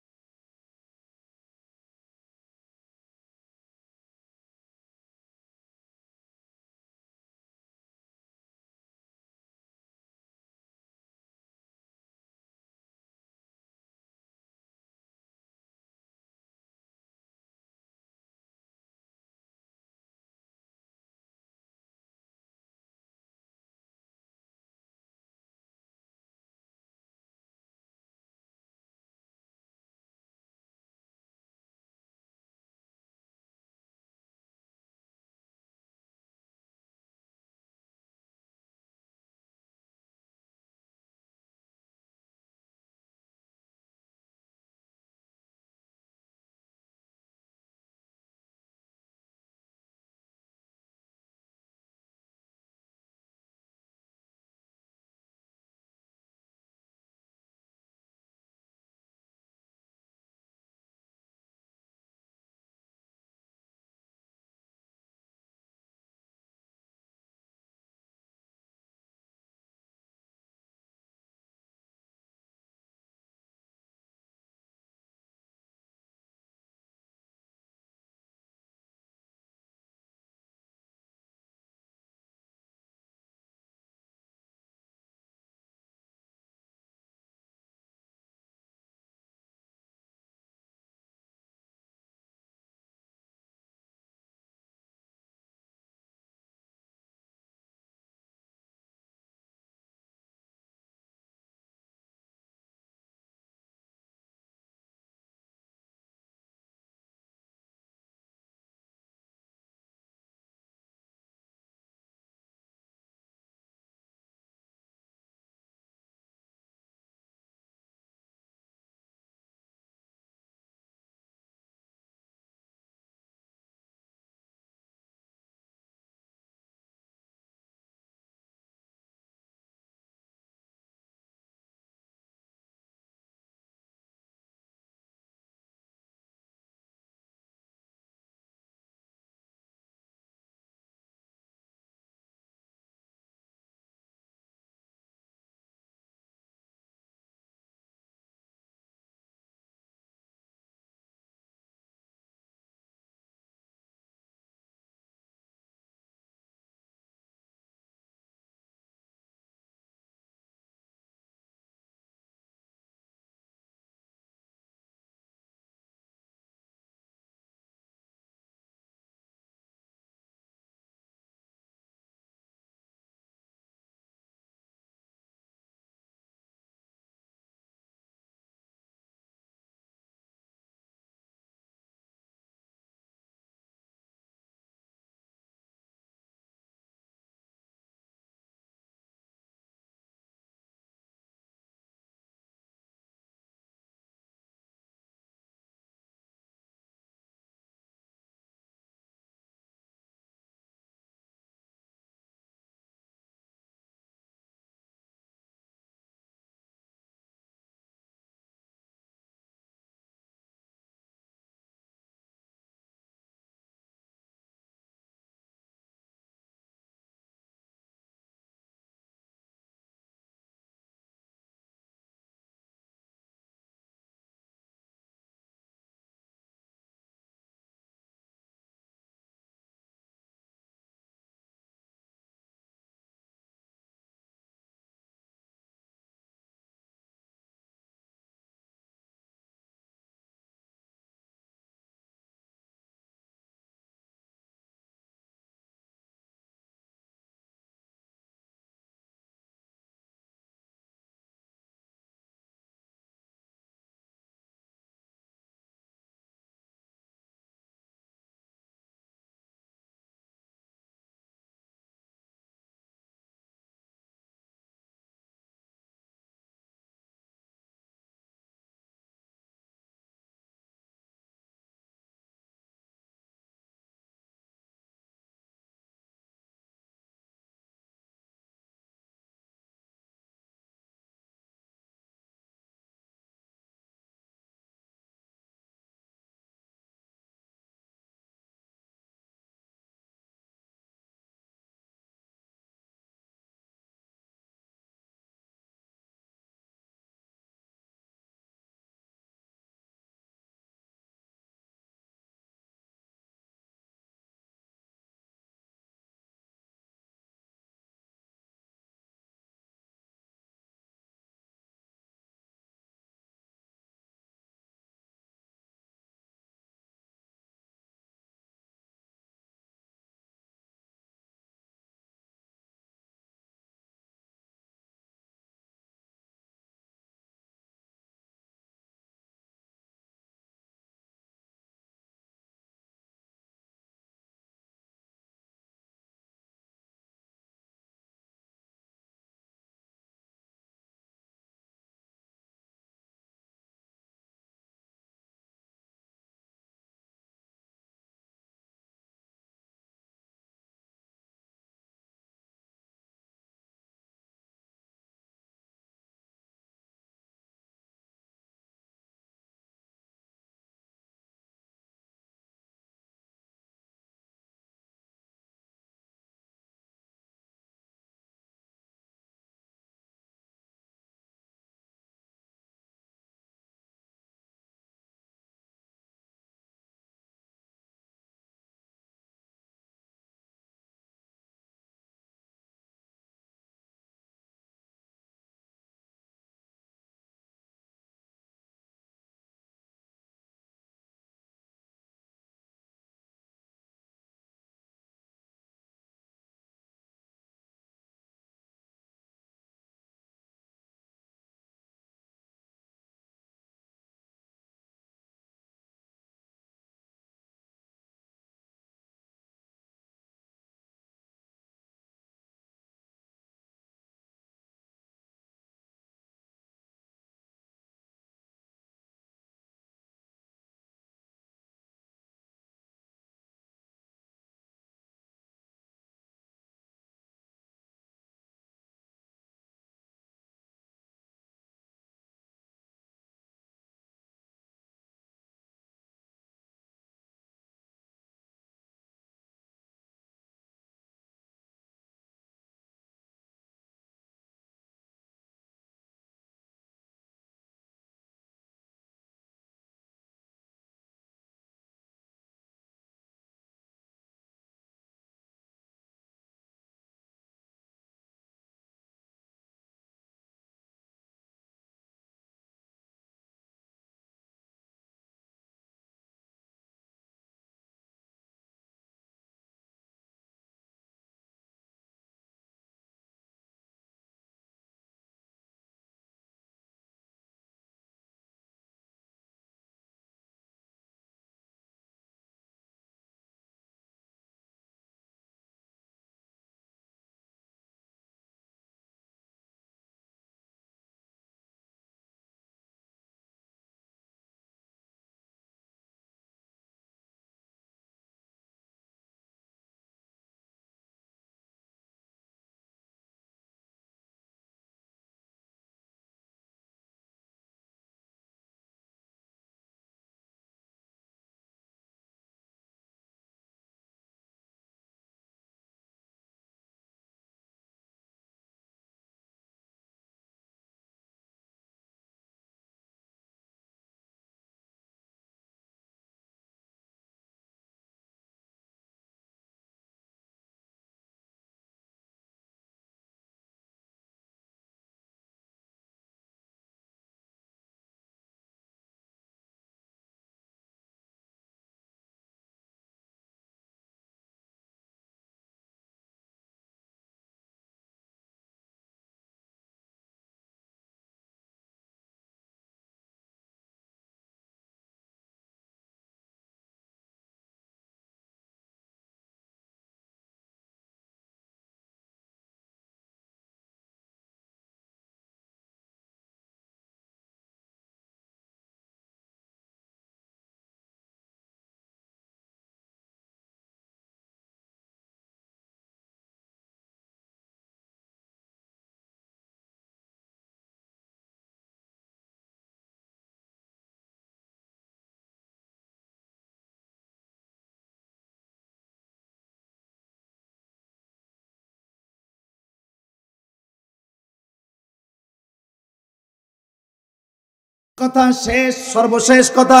কথা শেষ, সর্বশেষ কথা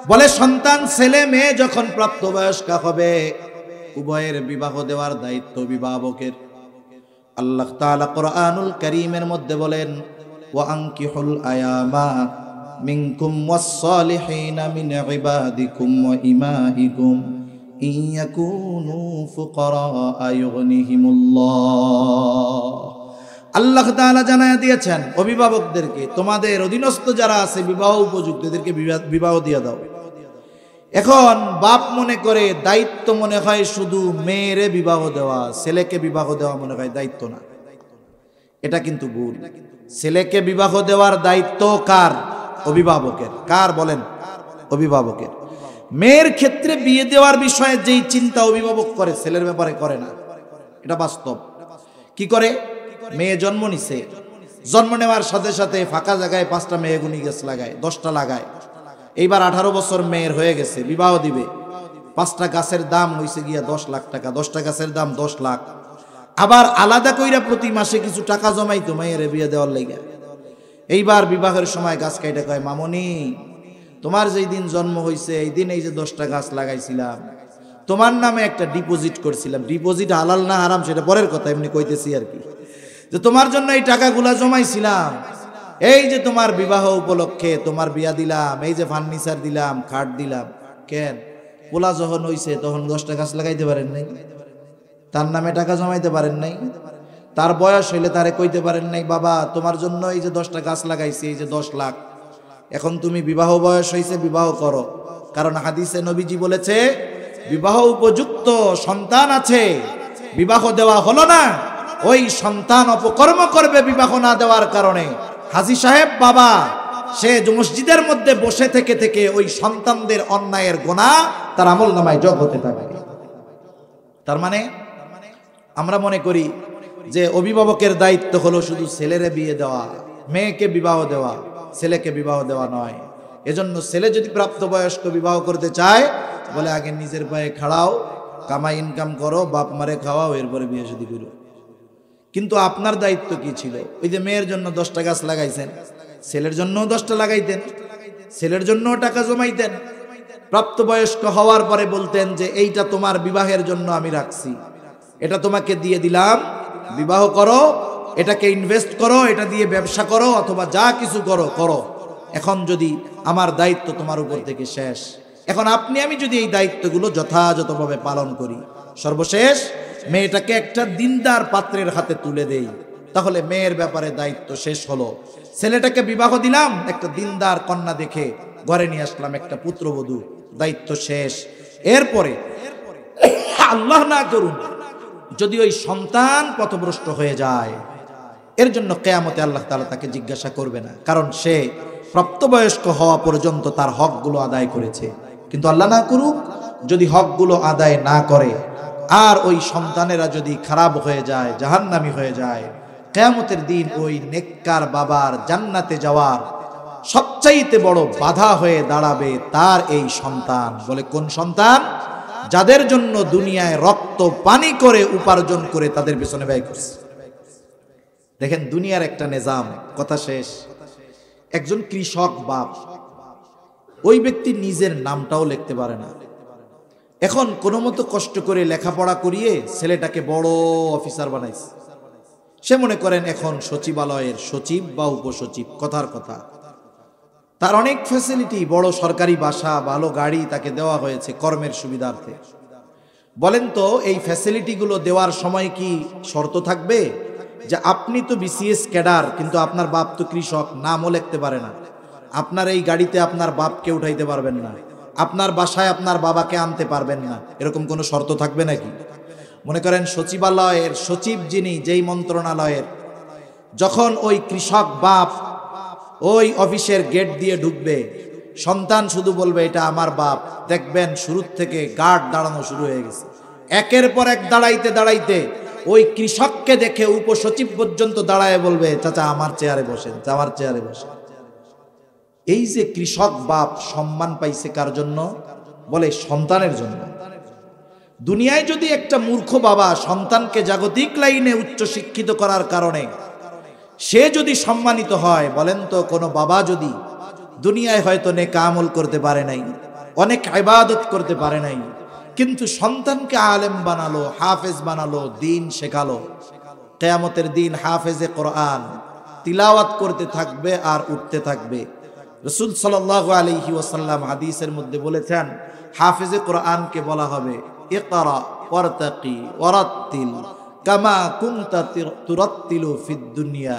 বলে, সন্তান ছেলে মেয়ে যখন প্রাপ্তবয়স্ক হবে উভয়ের বিবাহ দেওয়ার দায়িত্ব অভিভাবকের। আল্লাহ তাআলা কোরআনুল কারীমের মধ্যে বলেন, ওয়া আনকিহুল আয়ামা মিনকুম ওয়াস-সালিহিনা মিন ইবাদিকুম ওয়া ইমাইকুম ইয়াকুনু ফুকারা ইউগনিহিমুল্লাহ। আল্লাহ তাআলা জানায়া দিয়েছেন অভিভাবকদেরকে, তোমাদের অধীনস্থ যারা আছে বিবাহ উপযুক্ত এদেরকে বিবাহ দিয়ে দাও। এখন বাপ মনে করে দায়িত্ব মনে হয় শুধু মেয়েরে বিবাহ দেওয়া, ছেলেকে বিবাহ দেওয়া মনে হয় দায়িত্ব না। এটা কিন্তু ভুল। ছেলেকে বিবাহ দেওয়ার দায়িত্ব কার? অভিভাবকের। কার বলেন? অভিভাবকের। মেয়ের ক্ষেত্রে বিয়ে দেওয়ার বিষয়ে যেই চিন্তা অভিভাবক করে ছেলের ব্যাপারে করে না, এটা বাস্তব। কি করে? মেয়ে জন্ম নিছে, জন্ম নেওয়ার সাথে সাথে ফাঁকা জায়গায় 5টা মেয়ে গুনি গাছ লাগায়, 10টা লাগায়। এইবার 18 বছর মেয়ের হয়ে গেছে, বিবাহ দিবে। 5টা গাছের দাম হইছে গিয়া 10 লাখ টাকা, 10টা গাছের দাম 10 লাখ। আবার আলাদা কইরা প্রতি মাসে কিছু টাকা জমাইতো মেয়ের বিয়ে দেওয়ার লাইগা। এইবার বিবাহের সময় গাছ কাইটা কয়, মামনি তোমার যেই দিন জন্ম হইছে এই দিন এই যে 10টা গাছ লাগাইছিলাম, তোমার নামে একটা ডিপোজিট করছিলাম। ডিপোজিট হালাল না হারাম সেটা পরের কথা, এমনি কইতেছি আর কি, যে তোমার জন্য এই টাকাগুলা জমাইছিলাম, এই যে তোমার বিবাহ উপলক্ষে তোমার বিয়া দিলাম, এই যে ফার্নিচার দিলাম, খাট দিলাম। কেন? পোলা যখন হইছে তখন 10টা গাছ লাগাইতে পারেন নাই? তার নামে টাকা জমাইতে পারেন নাই? তার বয়স হইলে তারে কইতে পারেন নাই, বাবা তোমার জন্য এই যে 10টা গাছ লাগাইছি, এই যে 10 লাখ, এখন তুমি বিবাহ বয়স হইছে, বিবাহ করো। কারণ হাদিসে নবীজি বলেছে, বিবাহ উপযুক্ত সন্তান আছে, বিবাহ দেওয়া হলো না, ওই সন্তান অপকর্ম করবে বিবাহ না দেওয়ার কারণে। হাজী সাহেব বাবা সে মসজিদের মধ্যে বসে থেকে থেকে ওই সন্তানদের অন্যায়ের গুনাহ তার আমলনামায় যোগ হতে থাকে। তার মানে আমরা মনে করি যে অভিভাবকের দায়িত্ব হলো শুধু ছেলেরে বিয়ে দেওয়া, মেয়েকে বিবাহ দেওয়া, ছেলেকে বিবাহ দেওয়া নয়। এজন্য ছেলে যদি প্রাপ্তবয়স্ক বিবাহ করতে চায়, বলে আগে নিজের পায়ে খাড়াও, কামাই ইনকাম করো, বাপ মারে খাওয়াও, এরপরে বিয়ে শাদী করো। কিন্তু আপনার দায়িত্ব কি ছিল? ওই যে মেয়ের জন্য 10টা গাছ লাগাইছেন, ছেলের জন্যও 10টা লাগাইতেন, ছেলের জন্যও টাকা জমাইতেন। প্রাপ্তবয়স্ক হওয়ার পরে বলতেন যে এইটা তোমার বিবাহের জন্য আমি রাখছি, এটা তোমাকে দিয়ে দিলাম, বিবাহ করো, এটাকে ইনভেস্ট করো, এটা দিয়ে ব্যবসা করো, অথবা যা কিছু করো করো। এখন যদি আমার দায়িত্ব তোমার উপর থেকে শেষ, এখন আপনি আমি যদি এই দায়িত্বগুলো যথাযথভাবে পালন করি, সর্বশেষ মেয়েটাকে একটা দিনদার পাত্রের হাতে তুলে দেই, তাহলে মেয়ের ব্যাপারে দায়িত্ব শেষ হলো। ছেলেটাকে বিবাহ দিলাম, একটা দিনদার কন্যা দেখে ঘরে নিয়ে আসলাম, একটা পুত্রবধূ, দায়িত্ব শেষ। এরপরে আল্লাহ না করুন যদি ওই সন্তান পথভ্রষ্ট হয়ে যায়, এর জন্য কিয়ামতে আল্লাহ তাআলা তাকে জিজ্ঞাসা করবে না, কারণ সে প্রাপ্তবয়স্ক হওয়া পর্যন্ত তার হকগুলো আদায় করেছে। কিন্তু আল্লাহ না করুক যদি হকগুলো আদায় না করে আর ওই সন্তানেরা যদি খারাপ হয়ে যায়, জাহান্নামী হয়ে যায়, কিয়ামতের দিন ওই নেককার বাবার জান্নাতে যাওয়ার সবচাইতে বড় বাধা হয়ে দাঁড়াবে তার এই সন্তান। বলে কোন সন্তান? যাদের জন্য দুনিয়ায় রক্ত পানি করে উপার্জন করে তাদের পেছনে ব্যয় করছে। দেখেন দুনিয়ার একটা নিজাম, কথা শেষ। একজন কৃষক বাপ, ওই ব্যক্তি নিজের নামটাও লিখতে পারে না। এখন কোনো মতো কষ্ট করে লেখাপড়া করিয়ে ছেলেটাকে বড় অফিসার বানাইছে। সে মনে করেন এখন সচিবালয়ের সচিব বা উপসচিব, কথার কথা। তার অনেক ফ্যাসিলিটি, বড় সরকারি বাসা, ভালো গাড়ি তাকে দেওয়া হয়েছে কর্মের সুবিধার্থে। বলেন তো এই ফ্যাসিলিটিগুলো দেওয়ার সময় কি শর্ত থাকবে যে আপনি তো বিসিএস ক্যাডার কিন্তু আপনার বাপ তো কৃষক, নামও লিখতে পারে না, আপনার এই গাড়িতে আপনার বাপকে উঠাইতে পারবেন না, আপনার বাসায় আপনার বাবাকে আনতে পারবেন না, এরকম কোনো শর্ত থাকবে নাকি? মনে করেন সচিবালয়ের সচিব যিনি, যেই মন্ত্রণালয়ের, যখন ওই কৃষক বাপ ওই অফিসের গেট দিয়ে ঢুকবে, সন্তান শুধু বলবে এটা আমার বাপ, দেখবেন শুরু থেকে গার্ড দাঁড়ানো শুরু হয়ে গেছে। একের পর এক দাঁড়াইতে দাঁড়াইতে ওই কৃষককে দেখে উপসচিব পর্যন্ত দাঁড়ায় বলবে চাচা আমার চেয়ারে বসেন, আমার চেয়ারে বসেন। এই যে কৃষক বাপ সম্মান পাইছে কার জন্য? বলে সন্তানের জন্য। দুনিয়ায় যদি একটা মূর্খ বাবা সন্তানকে জাগতিক লাইনে উচ্চ শিক্ষিত করার কারণে সে যদি সম্মানিত হয়, বলেন তো কোনো বাবা যদি দুনিয়ায় হয়তো নেক আমল করতে পারে নাই, অনেক ইবাদত করতে পারে নাই, কিন্তু সন্তানকে আলেম বানালো, হাফেজ বানালো, দিন শেখালো। কিয়ামতের দিন হাফেজে কোরআন তিলাওয়াত করতে থাকবে আর উঠতে থাকবে। রাসূল সাল্লাল্লাহু আলাইহি ওয়াসাল্লাম হাদিসের মধ্যে বলেছেন, হাফেজে কোরআনকে বলা হবে ইকরা ওয়ারতাকি ওয়ারাত্তিল কামা কুনতা তুরাত্তিলু ফিদ দুনিয়া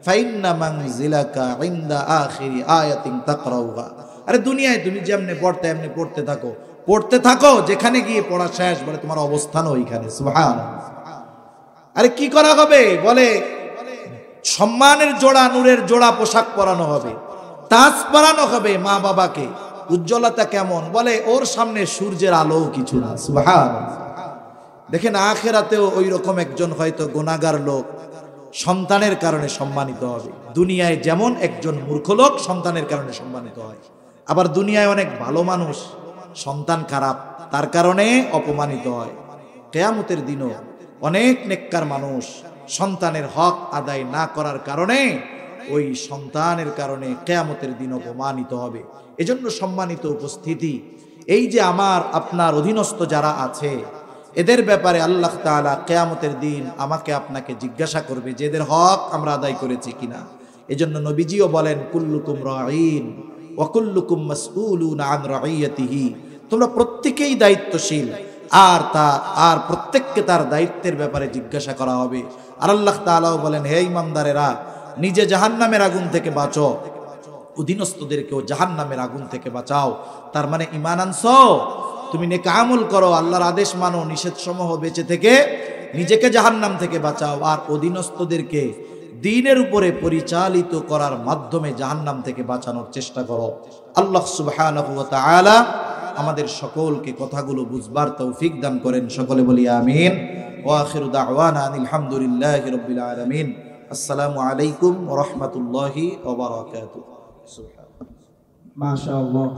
ফাইন্না মানজিলাকা ইনদা আখিরি আয়াতিন তাকরাউহা। আরে দুনিয়ায় তুমি যেমনে পড়তে এমনি পড়তে থাকো, পড়তে থাকো, যেখানে গিয়ে পড়া শেষ বলে তোমার অবস্থান ওইখানে। সুবহানাল্লাহ। আরে কি করা হবে? বলে সম্মানের জোড়া, নূরের জোড়া পোশাক পরানো হবে, তাজ পরানো হবে মা বাবাকে। উজ্জ্বলতা কেমন? বলে ওর সামনে সূর্যের আলো কিছু না। সুবহানাল্লাহ। দেখেন আখিরাতেও ওই রকম একজন হয়তো গুনাহগার লোক সন্তানের কারণে সম্মানিত হবে। দুনিয়ায় যেমন একজন মূর্খ লোক সন্তানের কারণে সম্মানিত হয়, আবার দুনিয়ায় অনেক ভালো মানুষ সন্তান খারাপ তার কারণে অপমানিত হয়। কিয়ামতের দিনও অনেক নেককার মানুষ সন্তানের হক আদায় না করার কারণে ওই সন্তানের কারণে কিয়ামতের দিন অপমানিত হবে। এজন্য সম্মানিত উপস্থিতি, এই যে আমার আপনার অধীনস্থ যারা আছে এদের ব্যাপারে আল্লাহ তাআলা কিয়ামতের দিন আমাকে আপনাকে জিজ্ঞাসা করবে যে এদের হক আমরা আদায় করেছি কিনা। এজন্য নবীজিও বলেন কুল্লুকুম রাঈন ওয়া কুল্লুকুম মাসউলুন আন রাঈয়াতিহি, তোমরা প্রত্যেকেই দায়িত্বশীল আর প্রত্যেককে তার দায়িত্বের ব্যাপারে জিজ্ঞাসা করা হবে। আর আল্লাহ তাআলাও বলেন, হে ঈমানদারেরা, নিজে জাহান্নামের আগুন থেকে বাঁচো, অধীনস্থদেরকেও জাহান্নামের আগুন থেকে বাঁচাও। তার মানে ঈমান আনছো, তুমি নেক আমল করো, আল্লাহর আদেশ মানো, নিষেধ সমূহ বেঁচে থেকে নিজেকে জাহান্নাম থেকে বাঁচাও, আর অধীনস্থদেরকে দ্বীনের উপরে পরিচালিত করার মাধ্যমে জাহান্নাম থেকে বাঁচানোর চেষ্টা করো। আল্লাহ সুবহানাহু ওয়া তাআলা আমাদের সকলকে কথাগুলো বুঝবার তৌফিক দান করেন। সকলে বলি আমিন। ওয়া আখিরু দাওয়ানা আনিল হামদুলিল্লাহি রাব্বিল আলামিন। আসসালামু আলাইকুম ওয়া রাহমাতুল্লাহি ওয়া বারাকাতুহু। মাশাআল্লাহ।